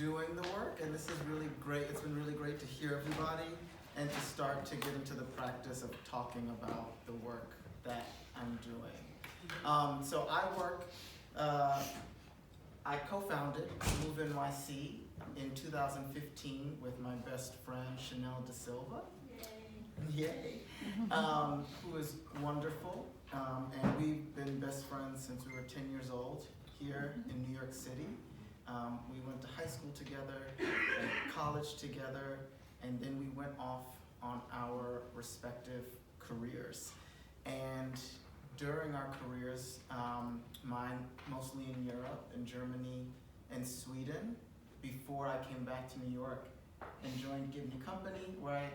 doing the work, and this is really great. It's been really great to hear everybody and to start to get into the practice of talking about the work that I'm doing. So I co-founded Move NYC in 2015 with my best friend Chanel Da Silva. Yay! Who is wonderful, and we've been best friends since we were 10 years old here in New York City. We went to high school together, and college together, and then we went off on our respective careers. And during our careers, mine mostly in Europe, in Germany, and Sweden, before I came back to New York and joined Gibney Company, where I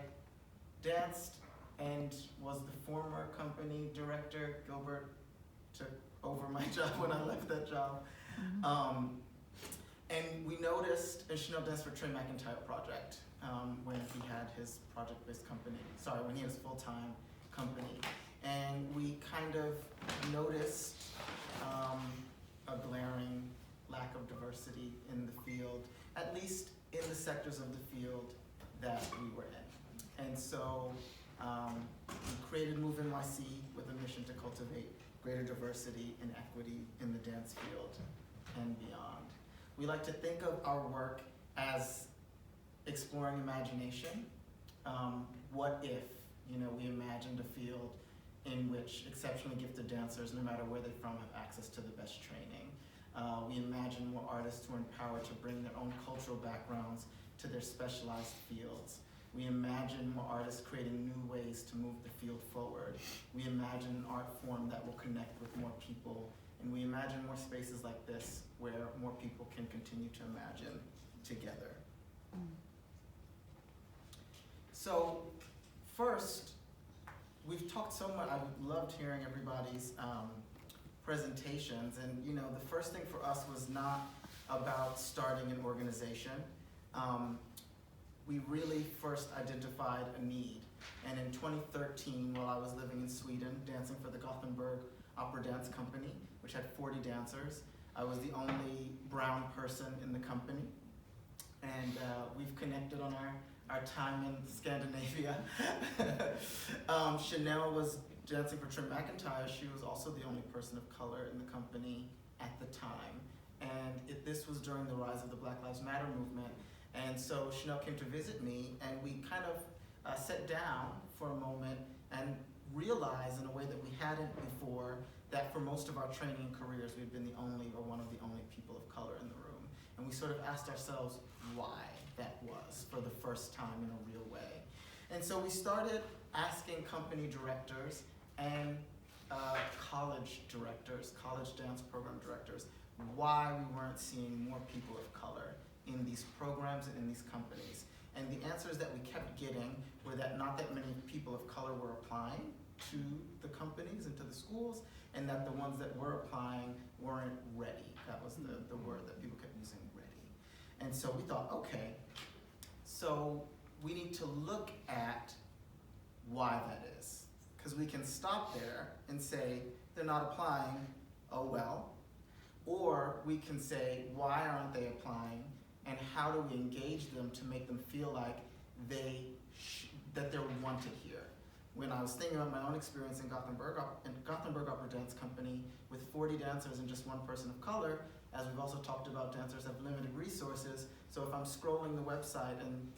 danced and was the former company director. Gilbert took over my job when I left that job. And we noticed, and Chanel danced for Trey McIntyre Project when he had his project-based company, when he had his full-time company. And we kind of noticed a glaring lack of diversity in the field, at least in the sectors of the field that we were in. And so we created Move NYC with a mission to cultivate greater diversity and equity in the dance field and beyond. We like to think of our work as exploring imagination. What if, we imagined a field in which exceptionally gifted dancers, no matter where they're from, have access to the best training. We imagine more artists who are empowered to bring their own cultural backgrounds to their specialized fields. We imagine more artists creating new ways to move the field forward. We imagine an art form that will connect with more people. And we imagine more spaces like this where more people can continue to imagine together. So first, we've talked so much. I've loved hearing everybody's presentations. And the first thing for us was not about starting an organization. We really first identified a need. And in 2013, while I was living in Sweden, dancing for the Gothenburg Opera Dance Company, which had 40 dancers, I was the only brown person in the company. And we've connected on our time in Scandinavia. Chanel was dancing for Trey McIntyre. She was also the only person of color in the company at the time. And this was during the rise of the Black Lives Matter movement. And so Chanel came to visit me, and we kind of sat down for a moment and realized in a way that we hadn't before that for most of our training and careers, we'd been the only or one of the only people of color in the room. And we sort of asked ourselves why that was for the first time in a real way. And so we started asking company directors and college directors, college dance program directors, why we weren't seeing more people of color in these programs and in these companies. And the answers that we kept getting were that not that many people of color were applying to the companies and to the schools, and that the ones that were applying weren't ready. That was the word that people kept using, ready. And so we thought, okay, so we need to look at why that is. Because we can stop there and say, they're not applying, oh well. Or we can say, why aren't they applying? And how do we engage them to make them feel like that they're wanted here? When I was thinking about my own experience in Gothenburg Opera Dance Company with 40 dancers and just one person of color, as we've also talked about, dancers have limited resources. So if I'm scrolling the website and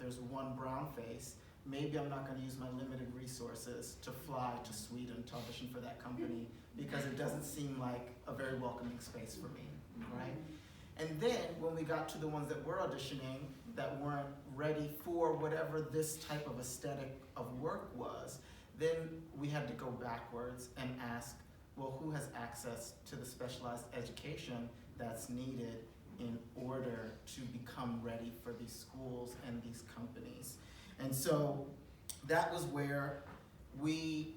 there's one brown face, maybe I'm not going to use my limited resources to fly to Sweden to audition for that company because it doesn't seem like a very welcoming space for me, right? And then when we got to the ones that were auditioning that weren't ready for whatever this type of aesthetic of work was, then we had to go backwards and ask, well, who has access to the specialized education that's needed in order to become ready for these schools and these companies? And so that was where we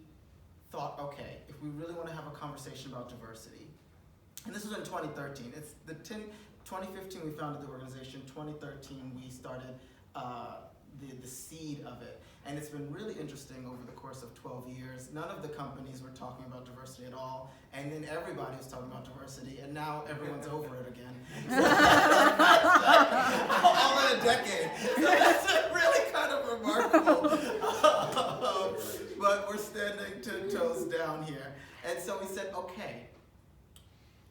thought, okay, if we really want to have a conversation about diversity, and this was in 2013. 2015 we founded the organization. 2013 we started the seed of it. And it's been really interesting over the course of 12 years. None of the companies were talking about diversity at all. And then everybody was talking about diversity. And now everyone's over it again. said, okay,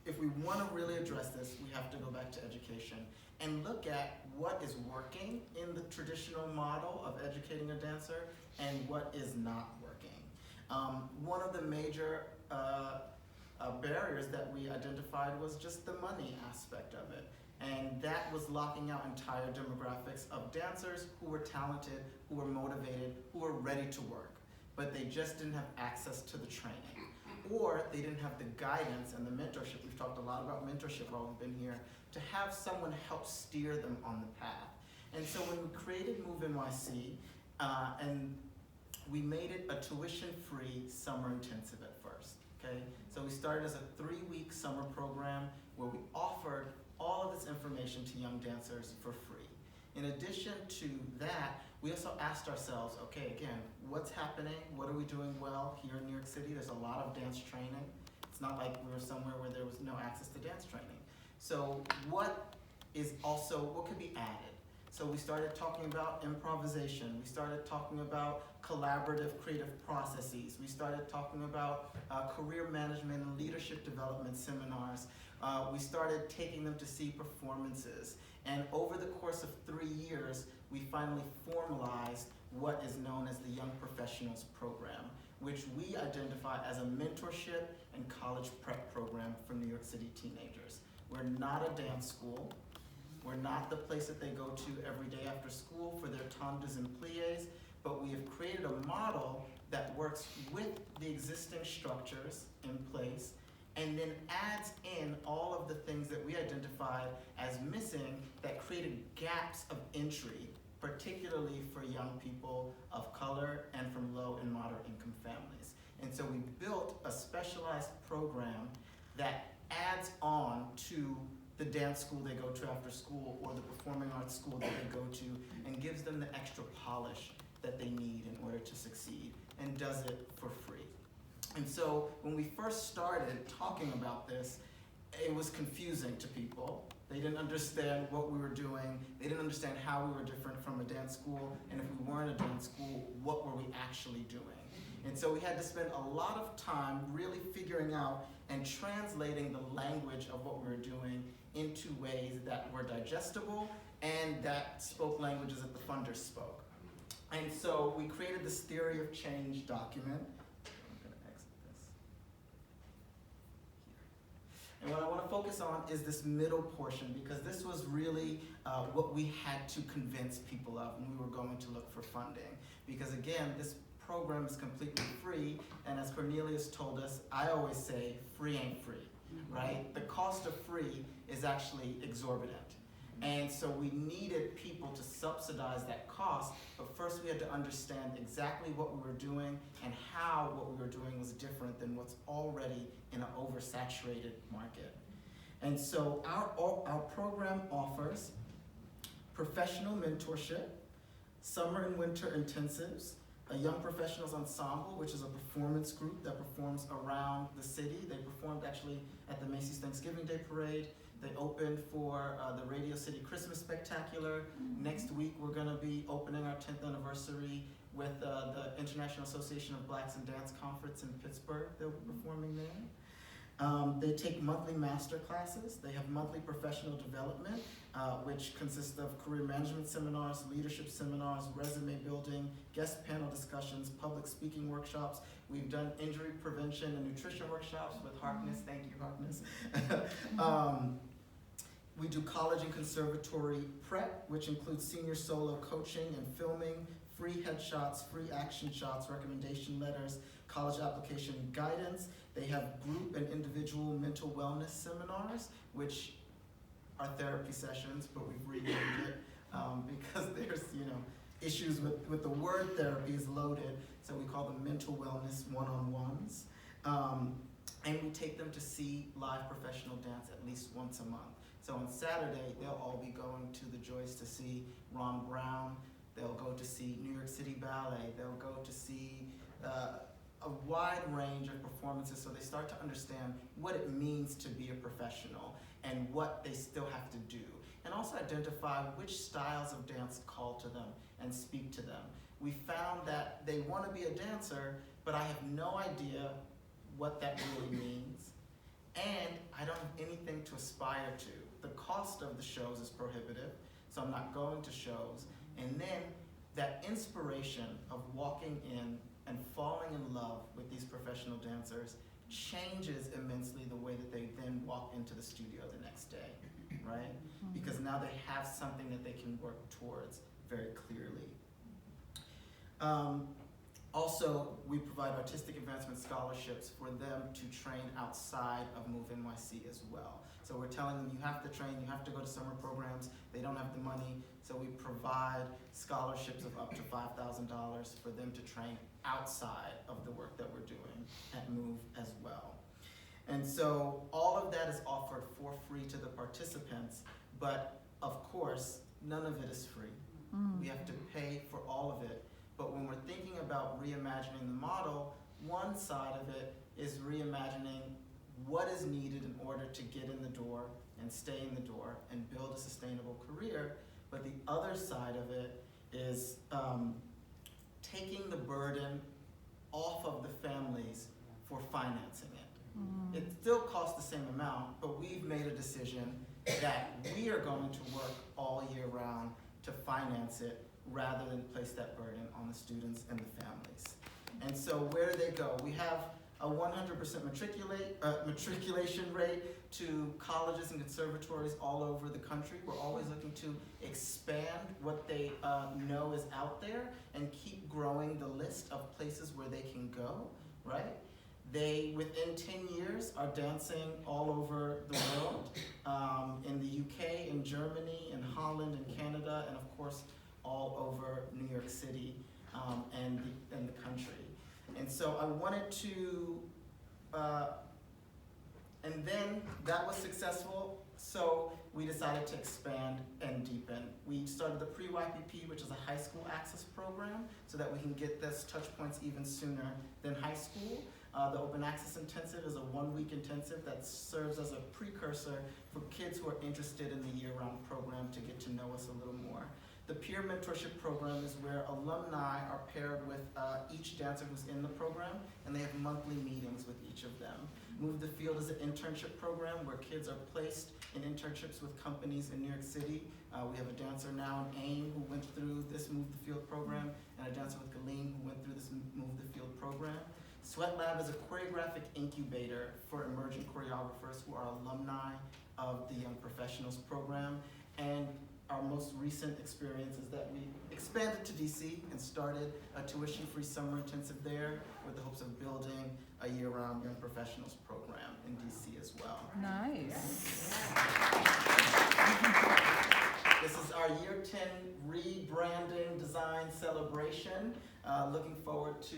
if we want to really address this, we have to go back to education and look at what is working in the traditional model of educating a dancer and what is not working. One of the major barriers that we identified was just the money aspect of it. And that was locking out entire demographics of dancers who were talented, who were motivated, who were ready to work, but they just didn't have access to the training. Or they didn't have the guidance and the mentorship. We've talked a lot about mentorship while we've been here, to have someone help steer them on the path. And so when we created Move NYC, and we made it a tuition-free summer intensive at first, okay? So we started as a 3-week summer program where we offered all of this information to young dancers for free. In addition to that, we also asked ourselves, okay, again, what's happening? What are we doing well here in New York City? There's a lot of dance training. It's not like we were somewhere where there was no access to dance training. So what could be added? So we started talking about improvisation. We started talking about collaborative creative processes. We started talking about career management and leadership development seminars. We started taking them to see performances. And over the course of 3 years, we finally formalized what is known as the Young Professionals Program, which we identify as a mentorship and college prep program for New York City teenagers. We're not a dance school. We're not the place that they go to every day after school for their tandas and pliés, but we have created a model that works with the existing structures in place and then adds in all of the things that we identified as missing that created gaps of entry, particularly for young people of color and from low and moderate income families. And so we built a specialized program that adds on to the dance school they go to after school or the performing arts school that they go to and gives them the extra polish that they need in order to succeed and does it for free. And so when we first started talking about this, it was confusing to people. They didn't understand what we were doing. They didn't understand how we were different from a dance school. And if we weren't a dance school, what were we actually doing? And so we had to spend a lot of time really figuring out and translating the language of what we were doing into ways that were digestible and that spoke languages that the funders spoke. And so we created this theory of change document. I'm going to exit this. Here. And what I want to focus on is this middle portion, because this was really what we had to convince people of when we were going to look for funding. Because again, this program is completely free, and as Cornelius told us, I always say, free ain't free, right? The cost of free is actually exorbitant. And so we needed people to subsidize that cost, but first we had to understand exactly what we were doing and how what we were doing was different than what's already in an oversaturated market. And so our program offers professional mentorship, summer and winter intensives, a Young Professionals Ensemble, which is a performance group that performs around the city. They performed actually at the Macy's Thanksgiving Day Parade. They opened for the Radio City Christmas Spectacular. Next week, we're going to be opening our 10th anniversary with the International Association of Blacks in Dance Conference in Pittsburgh. They'll be performing there. They take monthly master classes. They have monthly professional development, which consists of career management seminars, leadership seminars, resume building, guest panel discussions, public speaking workshops. We've done injury prevention and nutrition workshops with Harkness. Thank you, Harkness. We do college and conservatory prep, which includes senior solo coaching and filming, free headshots, free action shots, recommendation letters, college application guidance. They have group and individual mental wellness seminars, which are therapy sessions, but we've renamed it because there's issues with the word therapy is loaded, so we call them mental wellness one-on-ones. And we take them to see live professional dance at least once a month. So on Saturday, they'll all be going to the Joyce to see Ron Brown. They'll go to see New York City Ballet. They'll go to see a wide range of performances, so they start to understand what it means to be a professional and what they still have to do. And also identify which styles of dance call to them and speak to them. We found that they want to be a dancer, but I have no idea what that really means, and I don't have anything to aspire to. The cost of the shows is prohibitive, so I'm not going to shows. And then that inspiration of walking in and falling in love with these professional dancers changes immensely the way that they then walk into the studio the next day, right? Because now they have something that they can work towards very clearly. Also, we provide artistic advancement scholarships for them to train outside of Move NYC as well. So we're telling them, you have to train, you have to go to summer programs, they don't have the money, so we provide scholarships of up to $5,000 for them to train outside of the work that we're doing at Move as well. And so all of that is offered for free to the participants, but of course, none of it is free. We have to pay for all of it. But when we're thinking about reimagining the model, one side of it is reimagining what is needed in order to get in the door and stay in the door and build a sustainable career. But the other side of it is taking the burden off of the families for financing it. It still costs the same amount, but we've made a decision that we are going to work all year round to finance it rather than place that burden on the students and the families. And so where do they go? We have a 100% matriculation rate to colleges and conservatories all over the country. We're always looking to expand what they know is out there and keep growing the list of places where they can go, right? They, within 10 years, are dancing all over the world, in the UK, in Germany, in Holland, in Canada, and of course, all over New York City and the country. And so I wanted to, and then that was successful, so we decided to expand and deepen. We started the pre-YPP, which is a high school access program, so that we can get this touch points even sooner than high school. The Open Access Intensive is a one-week intensive that serves as a precursor for kids who are interested in the year-round program to get to know us a little more. The peer mentorship program is where alumni are paired with each dancer who's in the program, and they have monthly meetings with each of them. Move the Field is an internship program where kids are placed in internships with companies in New York City. We have a dancer now in AIM who went through this Move the Field program, and a dancer with Galeen who went through this Move the Field program. Sweat Lab is a choreographic incubator for emerging choreographers who are alumni of the Young Professionals program. And our most recent experience is that we expanded to DC and started a tuition-free summer intensive there with the hopes of building a year-round Young Professionals program in DC as well. Nice. This is our Year 10 rebranding design celebration. Looking forward to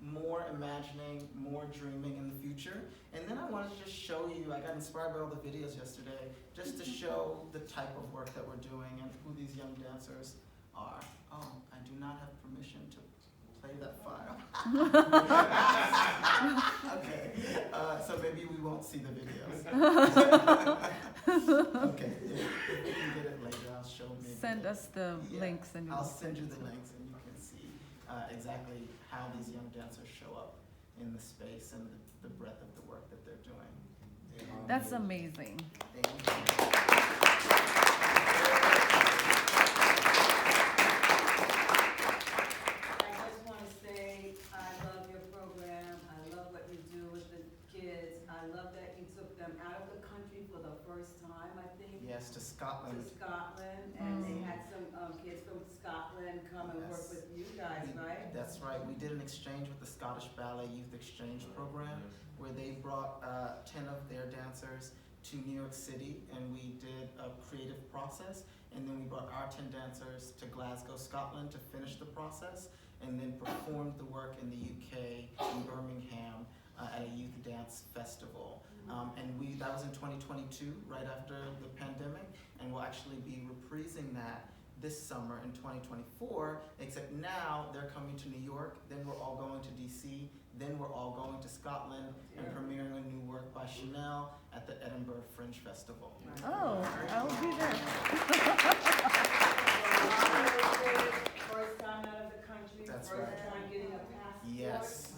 more imagining, more dreaming in the future. And then I wanted to just show you, I got inspired by all the videos yesterday, just to show the type of work that we're doing and who these young dancers are. Oh, I do not have permission to play that file. Okay, so maybe we won't see the videos. Okay, if we can get it later, I'll show maybe. Send us the links and I'll send you the links and you can see exactly how these young dancers show up in the space and the breadth of the work that they're doing. That's amazing. Thank you. I just want to say I love your program. I love what you do with the kids. I love that you took them out of the country for the first time, I think. Yes, to Scotland. To Scotland, and they had some kids from Scotland come and work with you guys, right? That's right. We did an exchange with the Scottish Ballet Youth Exchange Program where they brought 10 of their dancers to New York City, and we did a creative process, and then we brought our 10 dancers to Glasgow, Scotland to finish the process, and then performed the work in the UK, in Birmingham, at a youth dance festival. And that was in 2022, right after the pandemic, and we'll actually be reprising that this summer in 2024, except now they're coming to New York, then we're all going to DC, then we're all going to Scotland and premiering a new work by Chanel at the Edinburgh Fringe Festival. Oh, I'll be there. First time out of the country, That's first right. time getting a passport. Yes.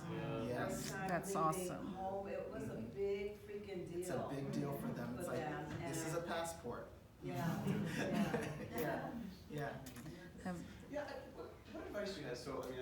Yes. First time That's leaving awesome. home. It was a big freaking deal. It's a big deal for them. It's For like, them, this and is a passport. Yeah, Yeah, yeah. Um, Yeah, what advice do you have? So, I mean,